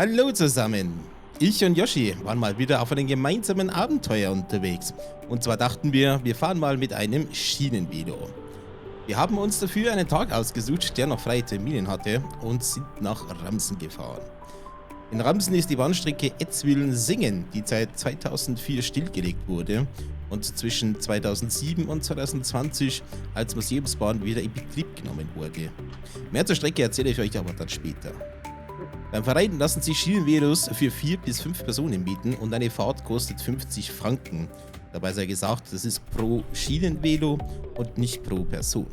Hallo zusammen! Ich und Yoshi waren mal wieder auf einem gemeinsamen Abenteuer unterwegs. Und zwar dachten wir fahren mal mit einem Schienenvelo. Wir haben uns dafür einen Tag ausgesucht, der noch freie Termine hatte und sind nach Ramsen gefahren. In Ramsen ist die Bahnstrecke Etzwilen-Singen, die seit 2004 stillgelegt wurde und zwischen 2007 und 2020 als Museumsbahn wieder in Betrieb genommen wurde. Mehr zur Strecke erzähle ich euch aber dann später. Beim Verein lassen sich Schienenvelos für 4 bis 5 Personen mieten und eine Fahrt kostet 50 Franken. Dabei sei gesagt, das ist pro Schienenvelo und nicht pro Person.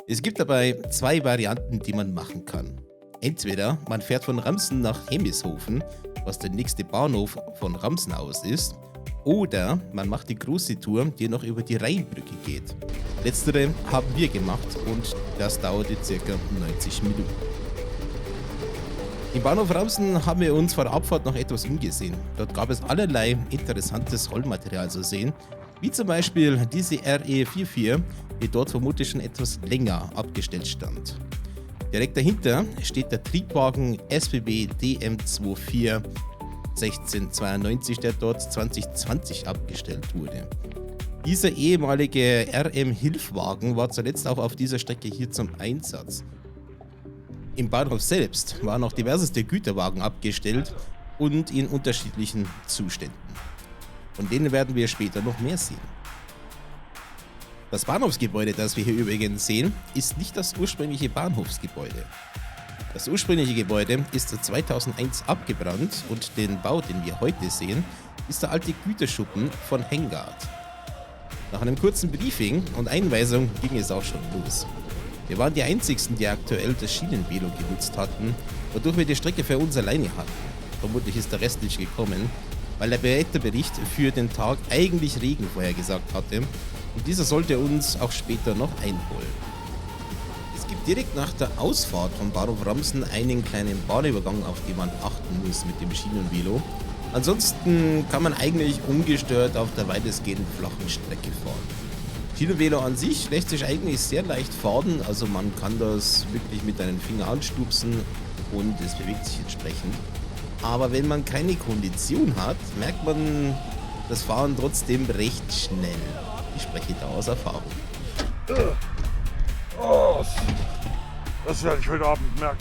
Es gibt dabei 2 Varianten, die man machen kann. Entweder man fährt von Ramsen nach Hemmishofen, was der nächste Bahnhof von Ramsen aus ist, oder man macht die große Tour, die noch über die Rheinbrücke geht. Letztere haben wir gemacht und das dauerte ca. 90 Minuten. Im Bahnhof Ramsen haben wir uns vor der Abfahrt noch etwas umgesehen. Dort gab es allerlei interessantes Rollmaterial zu sehen, wie zum Beispiel diese RE44, die dort vermutlich schon etwas länger abgestellt stand. Direkt dahinter steht der Triebwagen SBB DM24 1692, der dort 2020 abgestellt wurde. Dieser ehemalige RM-Hilfwagen war zuletzt auch auf dieser Strecke hier zum Einsatz. Im Bahnhof selbst waren noch diverseste Güterwagen abgestellt und in unterschiedlichen Zuständen. Von denen werden wir später noch mehr sehen. Das Bahnhofsgebäude, das wir hier übrigens sehen, ist nicht das ursprüngliche Bahnhofsgebäude. Das ursprüngliche Gebäude ist 2001 abgebrannt und den Bau, den wir heute sehen, ist der alte Güterschuppen von Hengart. Nach einem kurzen Briefing und Einweisung ging es auch schon los. Wir waren die einzigsten, die aktuell das Schienenvelo genutzt hatten, wodurch wir die Strecke für uns alleine hatten. Vermutlich ist der Rest nicht gekommen, weil der Wetterbericht für den Tag eigentlich Regen vorhergesagt hatte und dieser sollte uns auch später noch einholen. Es gibt direkt nach der Ausfahrt vom Bahnhof Ramsen einen kleinen Bahnübergang, auf den man achten muss mit dem Schienenvelo. Ansonsten kann man eigentlich ungestört auf der weitestgehend flachen Strecke fahren. Schienenvelo an sich lässt sich eigentlich sehr leicht fahren, also man kann das wirklich mit einem Finger anstupsen und es bewegt sich entsprechend. Aber wenn man keine Kondition hat, merkt man das Fahren trotzdem recht schnell. Ich spreche da aus Erfahrung. Oh, das werde ich heute Abend merken.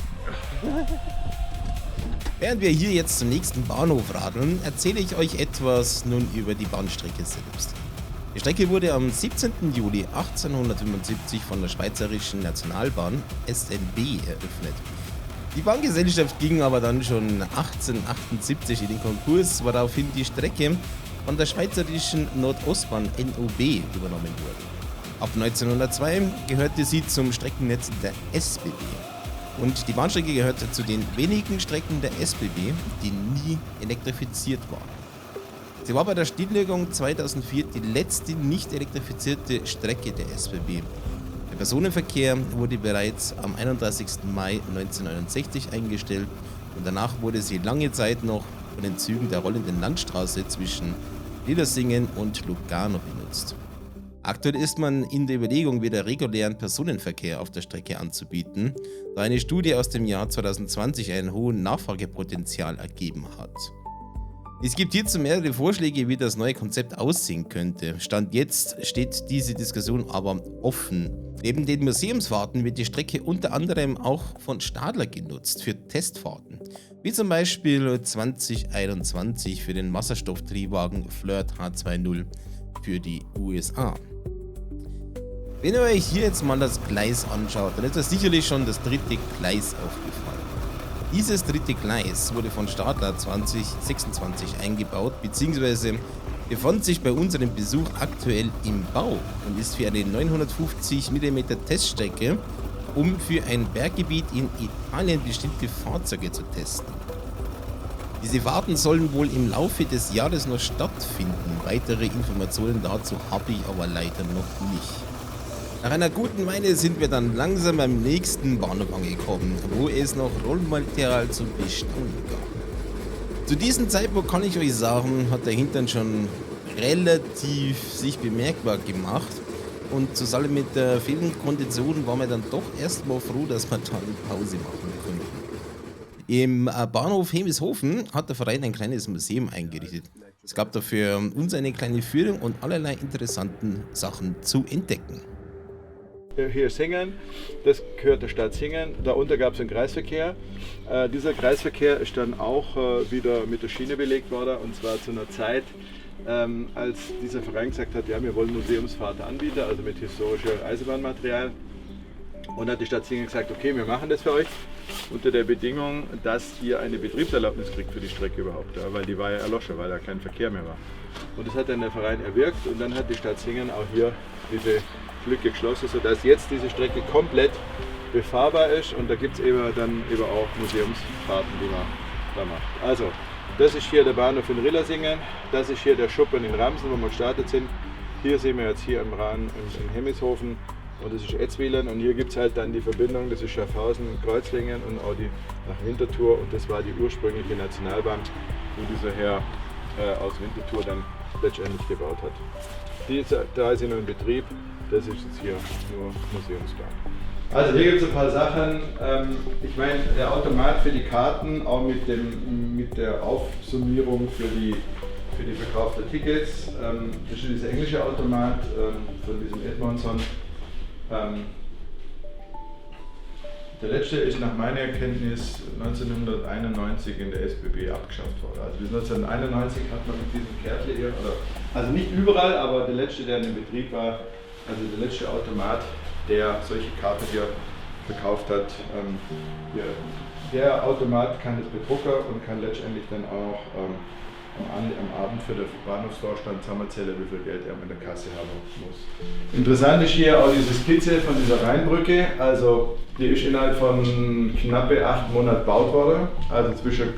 Während wir hier jetzt zum nächsten Bahnhof radeln, erzähle ich euch etwas nun über die Bahnstrecke selbst. Die Strecke wurde am 17. Juli 1875 von der Schweizerischen Nationalbahn SNB eröffnet. Die Bahngesellschaft ging aber dann schon 1878 in den Konkurs, woraufhin die Strecke von der Schweizerischen Nordostbahn NOB übernommen wurde. Ab 1902 gehörte sie zum Streckennetz der SBB. Und die Bahnstrecke gehörte zu den wenigen Strecken der SBB, die nie elektrifiziert waren. Sie war bei der Stilllegung 2004 die letzte nicht elektrifizierte Strecke der SBB. Der Personenverkehr wurde bereits am 31. Mai 1969 eingestellt und danach wurde sie lange Zeit noch von den Zügen der rollenden Landstraße zwischen Lillersingen und Lugano benutzt. Aktuell ist man in der Überlegung, wieder regulären Personenverkehr auf der Strecke anzubieten, da eine Studie aus dem Jahr 2020 ein hohes Nachfragepotenzial ergeben hat. Es gibt hierzu mehrere Vorschläge, wie das neue Konzept aussehen könnte. Stand jetzt steht diese Diskussion aber offen. Neben den Museumsfahrten wird die Strecke unter anderem auch von Stadler genutzt für Testfahrten, wie zum Beispiel 2021 für den Wasserstofftriebwagen Flirt H20 für die USA. Wenn ihr euch hier jetzt mal das Gleis anschaut, dann ist euch sicherlich schon das dritte Gleis aufgefallen. Dieses dritte Gleis wurde von Stadler 2026 eingebaut bzw. befand sich bei unserem Besuch aktuell im Bau und ist für eine 950 mm Teststrecke, um für ein Berggebiet in Italien bestimmte Fahrzeuge zu testen. Diese Fahrten sollen wohl im Laufe des Jahres noch stattfinden. Weitere Informationen dazu habe ich aber leider noch nicht. Nach einer guten Weile sind wir dann langsam beim nächsten Bahnhof angekommen, wo es noch Rollmaterial zum Bestaunen gab. Zu diesem Zeitpunkt kann ich euch sagen, hat der Hintern schon relativ sich bemerkbar gemacht und zusammen mit der fehlenden Kondition waren wir dann doch erstmal froh, dass wir dann Pause machen konnten. Im Bahnhof Hemishofen hat der Verein ein kleines Museum eingerichtet. Es gab dafür uns eine kleine Führung und allerlei interessanten Sachen zu entdecken. Hier Singen, das gehört der Stadt Singen. Darunter gab es einen Kreisverkehr. Dieser Kreisverkehr ist dann auch wieder mit der Schiene belegt worden, und zwar zu einer Zeit, als dieser Verein gesagt hat, ja, wir wollen Museumsfahrten anbieten, also mit historischem Eisenbahnmaterial. Und hat die Stadt Singen gesagt, okay, wir machen das für euch, unter der Bedingung, dass ihr eine Betriebserlaubnis kriegt für die Strecke überhaupt, ja, weil die war ja erloschen, weil da kein Verkehr mehr war. Und das hat dann der Verein erwirkt, und dann hat die Stadt Singen auch hier diese Lücke geschlossen, sodass jetzt diese Strecke komplett befahrbar ist, und da gibt es dann auch Museumsfahrten, die man da macht. Also, das ist hier der Bahnhof in Rillasingen, das ist hier der Schuppen in Ramsen, wo wir gestartet sind. Hier sehen wir jetzt hier am Rhein in Hemishofen, und das ist Etzwilen, und hier gibt es halt dann die Verbindung, das ist Schaffhausen, Kreuzlingen und auch die nach Winterthur, und das war die ursprüngliche Nationalbahn, die dieser Herr aus Winterthur dann letztendlich gebaut hat. Diese drei sind noch in Betrieb, das ist jetzt hier nur Museumsbahn. Also hier gibt es ein paar Sachen, ich meine, der Automat für die Karten, auch mit der Aufsummierung für die verkauften Tickets, das ist dieser englische Automat von diesem Edmondson. Der letzte ist nach meiner Erkenntnis 1991 in der SBB abgeschafft worden. Also bis 1991 hat man mit diesem Kärtchen hier, also nicht überall, aber der letzte, der in Betrieb war, also der letzte Automat, der solche Karten hier verkauft hat. Der Automat kann das bedrucken und kann letztendlich dann auch am Abend für den Bahnhofsvorstand zusammenzählen, wie viel Geld er mit der Kasse haben muss. Interessant ist hier auch diese Skizze von dieser Rheinbrücke. Also die ist innerhalb von knappe 8 Monaten gebaut worden. Also zwischen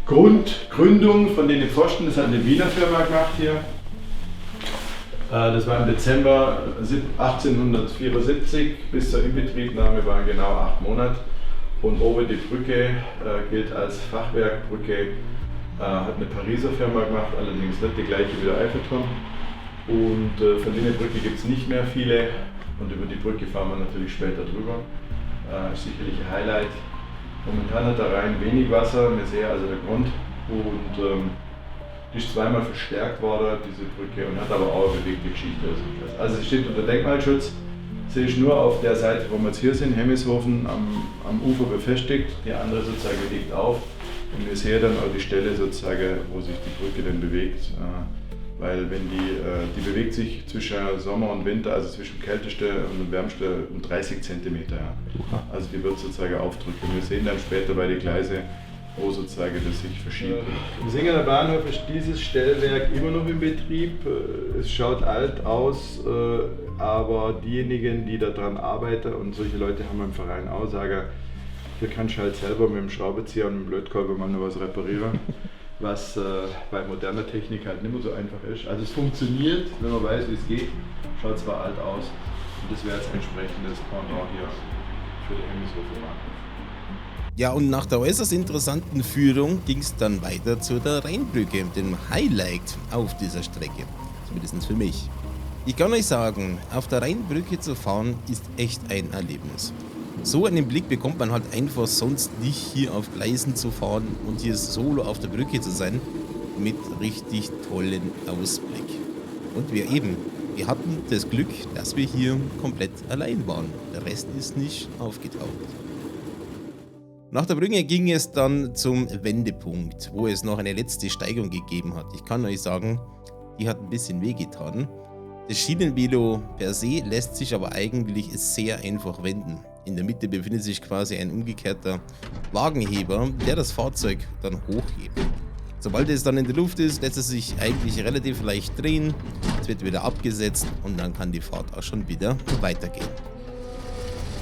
Gründung von den Pfosten, das hat eine Wiener Firma gemacht hier. Das war im Dezember 1874, bis zur Inbetriebnahme waren genau 8 Monate. Und oben die Brücke gilt als Fachwerkbrücke. Hat eine Pariser Firma gemacht, allerdings nicht die gleiche wie der Eiffelturm. Und von dieser Brücke gibt es nicht mehr viele, und über die Brücke fahren wir natürlich später drüber. Sicherlich ein Highlight. Momentan hat der Rhein wenig Wasser, wir sehen also der Grund, und die ist zweimal verstärkt worden, diese Brücke, und hat aber auch eine bewegte Geschichte. Also sie steht unter Denkmalschutz, sie ist nur auf der Seite, wo wir jetzt hier sind, Hemishofen, am Ufer befestigt, die andere sozusagen liegt auf. Und wir sehen dann auch die Stelle sozusagen, wo sich die Brücke dann bewegt, weil wenn die bewegt sich zwischen Sommer und Winter, also zwischen kälteste und wärmste, um 30 cm. Also die wird sozusagen aufdrücken. Wir sehen dann später bei den Gleisen, wo sozusagen das sich verschiebt. Im Singener Bahnhof ist dieses Stellwerk immer noch in Betrieb. Es schaut alt aus, aber diejenigen, die daran arbeiten, und solche Leute haben wir im Verein auch, sagen, hier kannst du halt selber mit dem Schraubenzieher und dem Lötkolber mal noch was reparieren, was bei moderner Technik halt nicht mehr so einfach ist. Also es funktioniert, wenn man weiß, wie es geht, schaut zwar alt aus, und das wäre jetzt entsprechendes Pendant hier für die Hemishofer Bahnhof. Ja, und nach der äußerst interessanten Führung ging es dann weiter zu der Rheinbrücke, dem Highlight auf dieser Strecke, zumindest für mich. Ich kann euch sagen, auf der Rheinbrücke zu fahren ist echt ein Erlebnis. So einen Blick bekommt man halt einfach sonst nicht, hier auf Gleisen zu fahren und hier solo auf der Brücke zu sein, mit richtig tollen Ausblick. Und wir hatten das Glück, dass wir hier komplett allein waren. Der Rest ist nicht aufgetaucht. Nach der Brücke ging es dann zum Wendepunkt, wo es noch eine letzte Steigung gegeben hat. Ich kann euch sagen, die hat ein bisschen wehgetan. Das Schienenvelo per se lässt sich aber eigentlich sehr einfach wenden. In der Mitte befindet sich quasi ein umgekehrter Wagenheber, der das Fahrzeug dann hochhebt. Sobald es dann in der Luft ist, lässt es sich eigentlich relativ leicht drehen, es wird wieder abgesetzt und dann kann die Fahrt auch schon wieder weitergehen.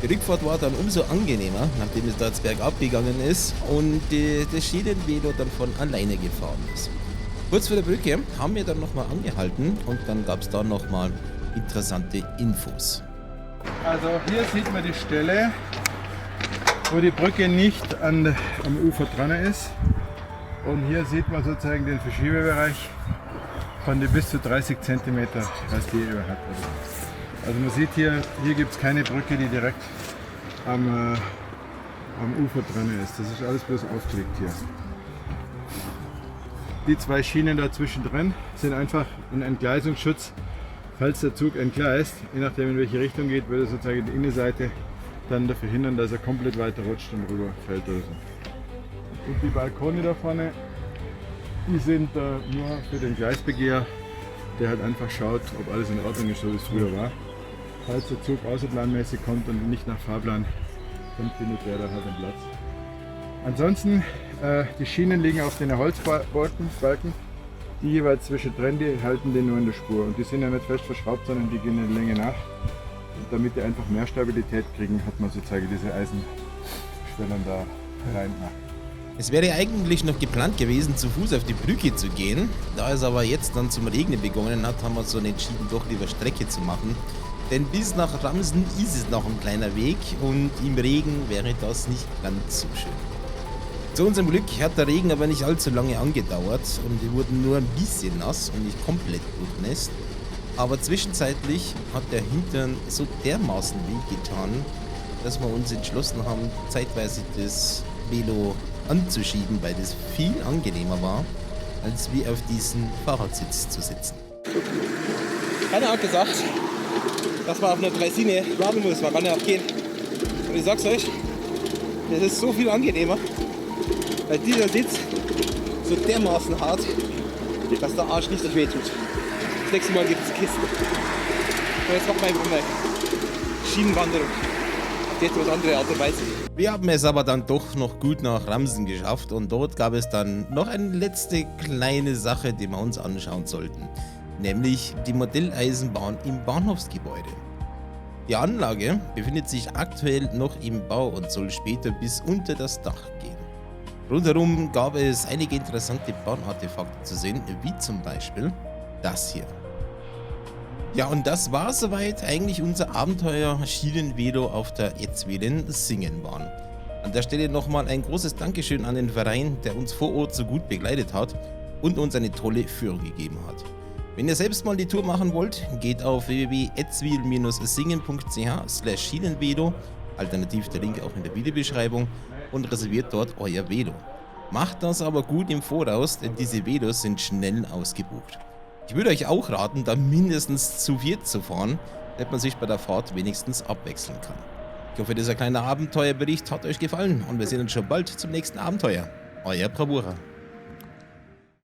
Die Rückfahrt war dann umso angenehmer, nachdem es da jetzt bergab gegangen ist und das Schienenvelo dann von alleine gefahren ist. Kurz vor der Brücke haben wir dann nochmal angehalten und dann gab es da nochmal interessante Infos. Also hier sieht man die Stelle, wo die Brücke nicht am Ufer dran ist. Und hier sieht man sozusagen den Verschiebebereich von bis zu 30 cm, was die über hat. Also man sieht hier gibt es keine Brücke, die direkt am Ufer dran ist. Das ist alles bloß aufgelegt hier. Die zwei Schienen da zwischendrin sind einfach ein Entgleisungsschutz. Falls der Zug entgleist, je nachdem in welche Richtung geht, würde sozusagen die Innenseite dann dafür hindern, dass er komplett weiter rutscht und rüberfällt oder so. Und die Balkone da vorne, die sind nur für den Gleisbegeher, der halt einfach schaut, ob alles in Ordnung ist, so wie es früher war. Falls der Zug außerplanmäßig kommt und nicht nach Fahrplan, dann findet der da halt einen Platz. Ansonsten, die Schienen liegen auf den Holzbalken, die jeweils zwischendrin, die halten den nur in der Spur. Und die sind ja nicht fest verschraubt, sondern die gehen in der Länge nach. Und damit die einfach mehr Stabilität kriegen, hat man sozusagen diese Eisenschwellen da reingemacht. Es wäre eigentlich noch geplant gewesen, zu Fuß auf die Brücke zu gehen. Da es aber jetzt dann zum Regnen begonnen hat, haben wir uns dann entschieden, doch lieber Strecke zu machen. Denn bis nach Ramsen ist es noch ein kleiner Weg und im Regen wäre das nicht ganz so schön. Zu unserem Glück hat der Regen aber nicht allzu lange angedauert und wir wurden nur ein bisschen nass und nicht komplett durchnässt. Aber zwischenzeitlich hat der Hintern so dermaßen wehgetan, dass wir uns entschlossen haben, zeitweise das Velo anzuschieben, weil das viel angenehmer war, als wie auf diesen Fahrradsitz zu sitzen. Keiner hat gesagt, dass man auf einer Draisine warten muss, man kann ja auch gehen. Und ich sag's euch, das ist so viel angenehmer, weil dieser Sitz so dermaßen hart, dass der Arsch nicht so weh tut. Das nächste Mal gibt es Kisten. Und jetzt machen wir einfach mal Schienenwanderung. Jetzt was andere Art und Weise. Wir haben es aber dann doch noch gut nach Ramsen geschafft und dort gab es dann noch eine letzte kleine Sache, die wir uns anschauen sollten. Nämlich die Modelleisenbahn im Bahnhofsgebäude. Die Anlage befindet sich aktuell noch im Bau und soll später bis unter das Dach gehen. Rundherum gab es einige interessante Bahnartefakte zu sehen, wie zum Beispiel das hier. Ja, und das war soweit eigentlich unser Abenteuer Schienenvelo auf der Etzwilen Singenbahn. An der Stelle nochmal ein großes Dankeschön an den Verein, der uns vor Ort so gut begleitet hat und uns eine tolle Führung gegeben hat. Wenn ihr selbst mal die Tour machen wollt, geht auf www.etzwil-singen.ch/Schienenvelo, alternativ der Link auch in der Videobeschreibung, und reserviert dort euer Velo. Macht das aber gut im Voraus, denn diese Velos sind schnell ausgebucht. Ich würde euch auch raten, da mindestens zu viert zu fahren, damit man sich bei der Fahrt wenigstens abwechseln kann. Ich hoffe, dieser kleine Abenteuerbericht hat euch gefallen und wir sehen uns schon bald zum nächsten Abenteuer. Euer Bravura.